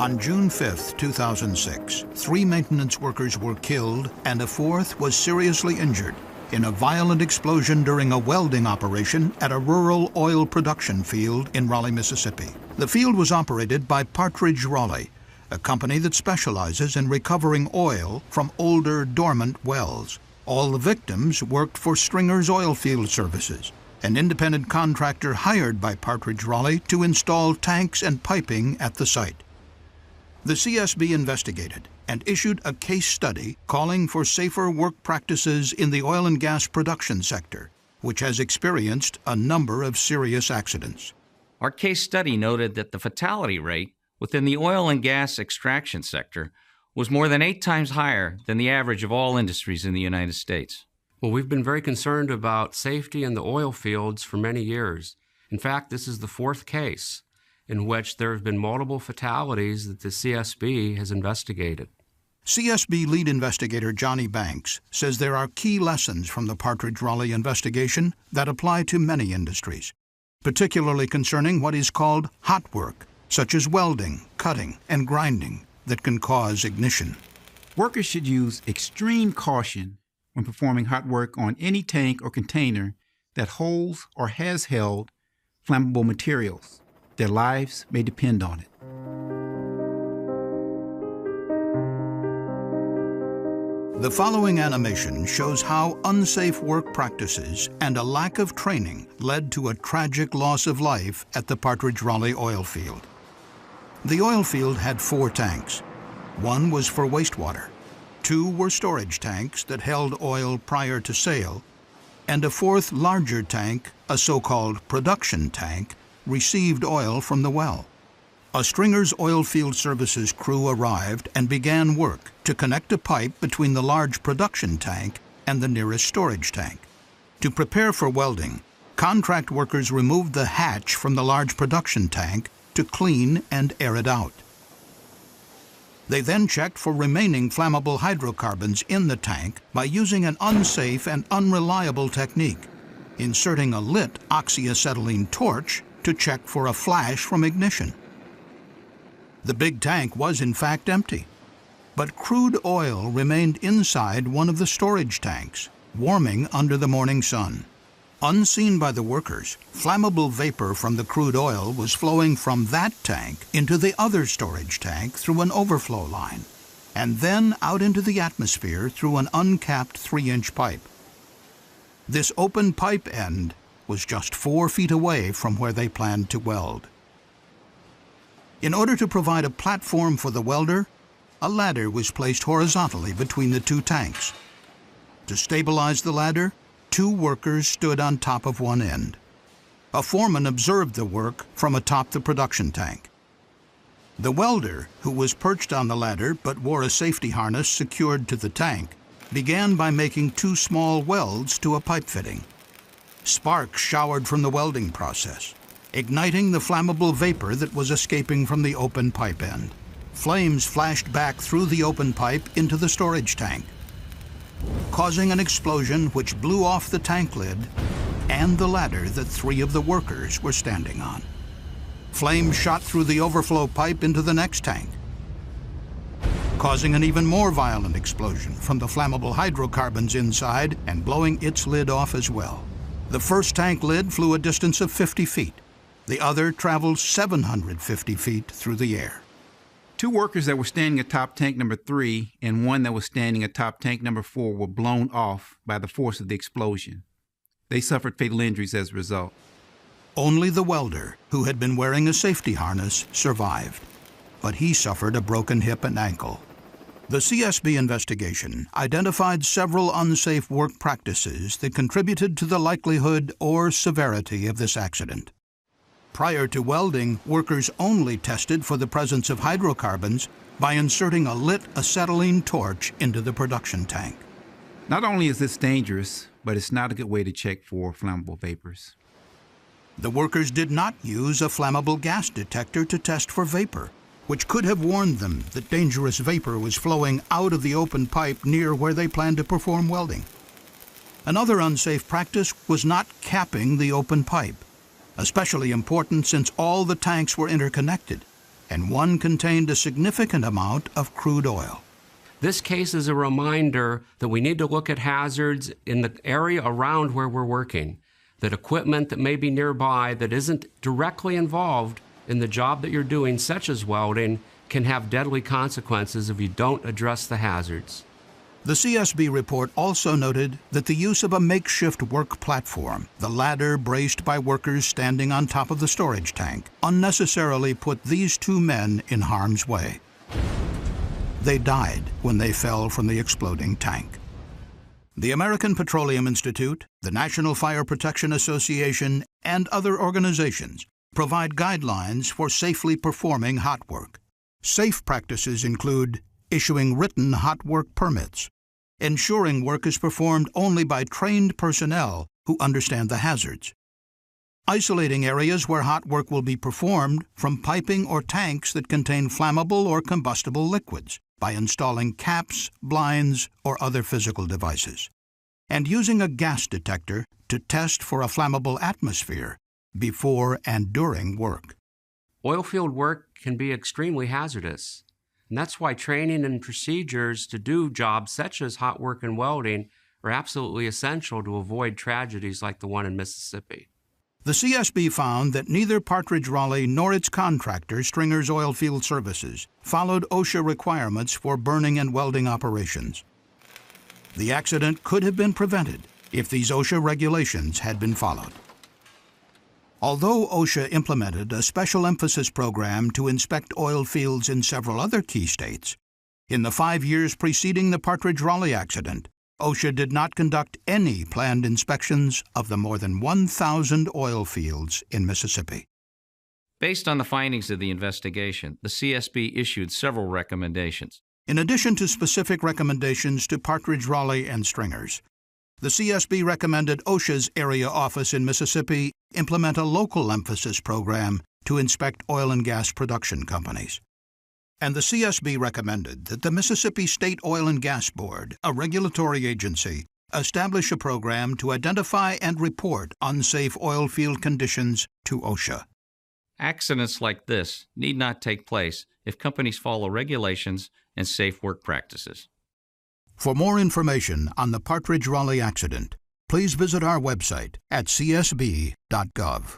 On June 5, 2006, 3 maintenance workers were killed and a 4th was seriously injured in a violent explosion during a welding operation at a rural oil production field in Raleigh, Mississippi. The field was operated by Partridge Raleigh, a company that specializes in recovering oil from older, dormant wells. All the victims worked for Stringer's Oilfield Services, an independent contractor hired by Partridge Raleigh to install tanks and piping at the site. The CSB investigated and issued a case study calling for safer work practices in the oil and gas production sector, which has experienced a number of serious accidents. Our case study noted that the fatality rate within the oil and gas extraction sector was more than 8 times higher than the average of all industries in the United States. Well, we've been very concerned about safety in the oil fields for many years. In fact, this is the 4th case in which there have been multiple fatalities that the CSB has investigated. CSB lead investigator Johnny Banks says there are key lessons from the Partridge Raleigh investigation that apply to many industries, particularly concerning what is called hot work, such as welding, cutting, and grinding that can cause ignition. Workers should use extreme caution when performing hot work on any tank or container that holds or has held flammable materials. Their lives may depend on it. The following animation shows how unsafe work practices and a lack of training led to a tragic loss of life at the Partridge Raleigh oil field. The oil field had 4 tanks. 1 was for wastewater, 2 were storage tanks that held oil prior to sale, and a 4th larger tank, a so-called production tank, received oil from the well. A Stringer's Oilfield Services crew arrived and began work to connect a pipe between the large production tank and the nearest storage tank. To prepare for welding, contract workers removed the hatch from the large production tank to clean and air it out. They then checked for remaining flammable hydrocarbons in the tank by using an unsafe and unreliable technique, inserting a lit oxyacetylene torch to check for a flash from ignition. The big tank was in fact empty, but crude oil remained inside one of the storage tanks, warming under the morning sun. Unseen by the workers, flammable vapor from the crude oil was flowing from that tank into the other storage tank through an overflow line, and then out into the atmosphere through an uncapped 3-inch pipe. This open pipe end was just 4 feet away from where they planned to weld. In order to provide a platform for the welder, a ladder was placed horizontally between the 2 tanks. To stabilize the ladder, 2 workers stood on top of one end. A foreman observed the work from atop the production tank. The welder, who was perched on the ladder but wore a safety harness secured to the tank, began by making 2 small welds to a pipe fitting. Sparks showered from the welding process, igniting the flammable vapor that was escaping from the open pipe end. Flames flashed back through the open pipe into the storage tank, causing an explosion which blew off the tank lid and the ladder that 3 of the workers were standing on. Flames shot through the overflow pipe into the next tank, causing an even more violent explosion from the flammable hydrocarbons inside and blowing its lid off as well. The first tank lid flew a distance of 50 feet. The other traveled 750 feet through the air. 2 workers that were standing atop tank number 3 and 1 that was standing atop tank number 4 were blown off by the force of the explosion. They suffered fatal injuries as a result. Only the welder, who had been wearing a safety harness, survived, but he suffered a broken hip and ankle. The CSB investigation identified several unsafe work practices that contributed to the likelihood or severity of this accident. Prior to welding, workers only tested for the presence of hydrocarbons by inserting a lit acetylene torch into the production tank. Not only is this dangerous, but it's not a good way to check for flammable vapors. The workers did not use a flammable gas detector to test for vapor, which could have warned them that dangerous vapor was flowing out of the open pipe near where they planned to perform welding. Another unsafe practice was not capping the open pipe, especially important since all the tanks were interconnected and one contained a significant amount of crude oil. This case is a reminder that we need to look at hazards in the area around where we're working, that equipment that may be nearby that isn't directly involved in the job that you're doing, such as welding, can have deadly consequences if you don't address the hazards. The CSB report also noted that the use of a makeshift work platform, the ladder braced by workers standing on top of the storage tank, unnecessarily put these two men in harm's way. They died when they fell from the exploding tank. The American Petroleum Institute, the National Fire Protection Association, and other organizations provide guidelines for safely performing hot work. Safe practices include issuing written hot work permits, ensuring work is performed only by trained personnel who understand the hazards, isolating areas where hot work will be performed from piping or tanks that contain flammable or combustible liquids by installing caps, blinds, or other physical devices, and using a gas detector to test for a flammable atmosphere before and during work. Oilfield work can be extremely hazardous, and that's why training and procedures to do jobs such as hot work and welding are absolutely essential to avoid tragedies like the one in Mississippi. The CSB found that neither Partridge Raleigh nor its contractor, Stringer's Oilfield Services, followed OSHA requirements for burning and welding operations. The accident could have been prevented if these OSHA regulations had been followed. Although OSHA implemented a special emphasis program to inspect oil fields in several other key states, in the 5 years preceding the Partridge Raleigh accident, OSHA did not conduct any planned inspections of the more than 1,000 oil fields in Mississippi. Based on the findings of the investigation, the CSB issued several recommendations. In addition to specific recommendations to Partridge Raleigh and Stringer's, the CSB recommended OSHA's area office in Mississippi implement a local emphasis program to inspect oil and gas production companies. And the CSB recommended that the Mississippi State Oil and Gas Board, a regulatory agency, establish a program to identify and report unsafe oil field conditions to OSHA. Accidents like this need not take place if companies follow regulations and safe work practices. For more information on the Partridge Raleigh accident, please visit our website at csb.gov.